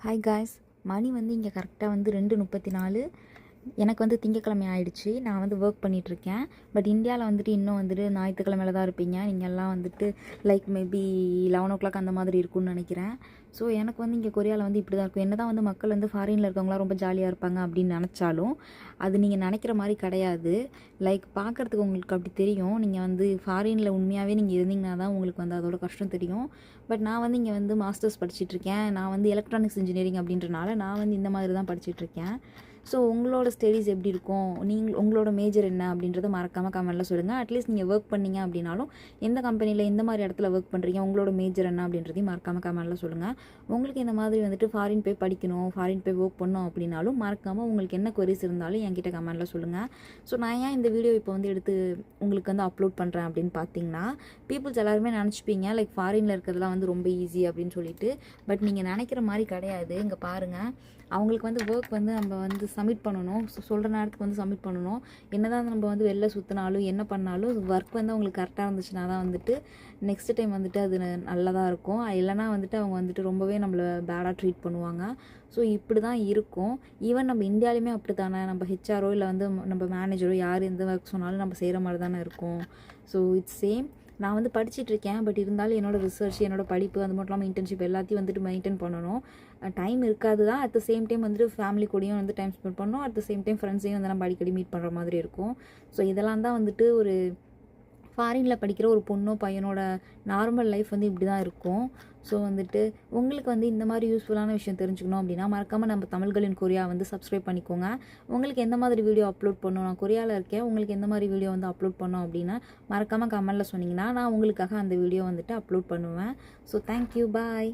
Hi guys, மணி வந்து இங்கே கரெக்டாக வந்து 2:34. எனக்கு வந்து திங்கக்கிழமை ஆயிடுச்சு. நான் வந்து ஒர்க் பண்ணிகிட்ருக்கேன். பட் இந்தியாவில் வந்துட்டு இன்னும் வந்துட்டு ஞாயிற்றுக்கிழமையில தான் இருப்பீங்க. நீங்கள்லாம் வந்துட்டு லைக் மேபி 11 அந்த மாதிரி இருக்கும்னு நினைக்கிறேன். ஸோ எனக்கு வந்து இங்கே கொரியாவில் வந்து இப்படி தான் இருக்கும். என்ன தான் வந்து மக்கள் வந்து ஃபாரினில் இருக்கவங்களாம் ரொம்ப ஜாலியாக இருப்பாங்க அப்படின்னு நினச்சாலும் அது நீங்கள் நினைக்கிற மாதிரி கிடையாது. லைக் பார்க்குறதுக்கு உங்களுக்கு அப்படி தெரியும். நீங்கள் வந்து ஃபாரினில் உண்மையாகவே நீங்கள் இருந்தீங்கன்னா தான் உங்களுக்கு வந்து அதோட கஷ்டம் தெரியும். பட் நான் வந்து இங்கே வந்து மாஸ்டர்ஸ் படிச்சுட்ருக்கேன். நான் வந்து எலக்ட்ரானிக்ஸ் இன்ஜினியரிங் அப்படின்றனால நான் வந்து இந்த மாதிரி தான் படிச்சுட்ருக்கேன். ஸோ உங்களோட ஸ்டடீஸ் எப்படி இருக்கும், உங்களோட மேஜர் என்ன அப்படின்றத மறக்காமல் கமெண்ட்டில் சொல்லுங்கள். அட்லீஸ்ட் நீங்கள் ஒர்க் பண்ணீங்க அப்படின்னாலும் எந்த கம்பெனியில் எந்த மாதிரி இடத்துல ஒர்க் பண்ணுறீங்க, உங்களோட மேஜர் என்ன அப்படின்றதையும் மறக்காமல் கமெண்ட்டில் சொல்லுங்கள். உங்களுக்கு இந்த மாதிரி வந்துட்டு ஃபாரின் போய் படிக்கணும், ஃபாரின் போய் ஒர்க் பண்ணணும் அப்படின்னாலும் மறக்காமல் உங்களுக்கு என்ன கொரிஸ் இருந்தாலும் என்கிட்ட கமெண்ட்டில் சொல்லுங்கள். ஸோ நான் ஏன் இந்த வீடியோ இப்போ வந்து எடுத்து உங்களுக்கு வந்து அப்லோட் பண்ணுறேன் அப்படின்னு பார்த்தீங்கன்னா, பீப்புள்ஸ் எல்லாருமே நினச்சிப்பீங்க லைக் ஃபாரினில் இருக்கிறதுலாம் வந்து ரொம்ப ஈஸி அப்படின்னு சொல்லிட்டு. பட் நீங்கள் நினைக்கிற மாதிரி கிடையாது. இங்கே பாருங்கள், அவங்களுக்கு வந்து ஒர்க் வந்து நம்ம வந்து சப்மிட் பண்ணணும். சொல்கிற நேரத்துக்கு வந்து சப்மிட் பண்ணணும். என்ன தான் நம்ம வந்து வெளில சுற்றினாலும் என்ன பண்ணாலும் ஒர்க் வந்து அவங்களுக்கு கரெக்டாக இருந்துச்சுன்னா தான் வந்துட்டு நெக்ஸ்ட் டைம் வந்துட்டு அது நல்லதாக இருக்கும். இல்லைனா வந்துட்டு அவங்க வந்துட்டு ரொம்பவே நம்மளை பேடாக ட்ரீட் பண்ணுவாங்க. ஸோ இப்படி தான் இருக்கும். ஈவன் நம்ம இந்தியாலையுமே அப்படி தானே, நம்ம ஹெச்ஆரோ இல்லை வந்து நம்ம மேனேஜரோ யார் எந்த ஒர்க் சொன்னாலும் நம்ம செய்கிற மாதிரி தானே இருக்கும். So it's same. நான் வந்து படிச்சுட்ருக்கேன். பட் இருந்தாலும் என்னோடய ரிசர்ச், என்னோடய படிப்பு, அது மட்டும் இல்லாமல் இன்டர்ன்ஷிப் எல்லாத்தையும் வந்துட்டு மெயின்டைன் பண்ணணும். டைம் இருக்காது தான். அட் த சேம் டைம் வந்துட்டு ஃபேமிலி கூடயும் வந்து டைம் ஸ்பெண்ட் பண்ணணும். அட் த சேம் டைம் ஃப்ரெண்ட்ஸையும் வந்து நம்ம அடிக்கடி மீட் பண்ணுற மாதிரி இருக்கும். ஸோ இதெல்லாம் தான் வந்துட்டு ஒரு ஃபாரினில் படிக்கிற ஒரு பொண்ணோ பையனோட நார்மல் லைஃப் வந்து இப்படி தான் இருக்கும். ஸோ வந்துட்டு உங்களுக்கு வந்து இந்த மாதிரி யூஸ்ஃபுல்லான விஷயம் தெரிஞ்சுக்கணும் அப்படின்னா மறக்காமல் நம்ம தமிழ்களின் கொரியா வந்து சப்ஸ்கிரைப் பண்ணிக்கோங்க. உங்களுக்கு எந்த மாதிரி வீடியோ அப்லோட் பண்ணணும், நான் கொரியாவில் இருக்கேன், உங்களுக்கு எந்த மாதிரி வீடியோ வந்து அப்லோட் பண்ணோம் அப்படின்னா மறக்காமல் கமெண்ட்டில் சொன்னீங்கன்னா நான் உங்களுக்காக அந்த வீடியோ வந்துட்டு அப்லோட் பண்ணுவேன். ஸோ தேங்க்யூ, பாய்.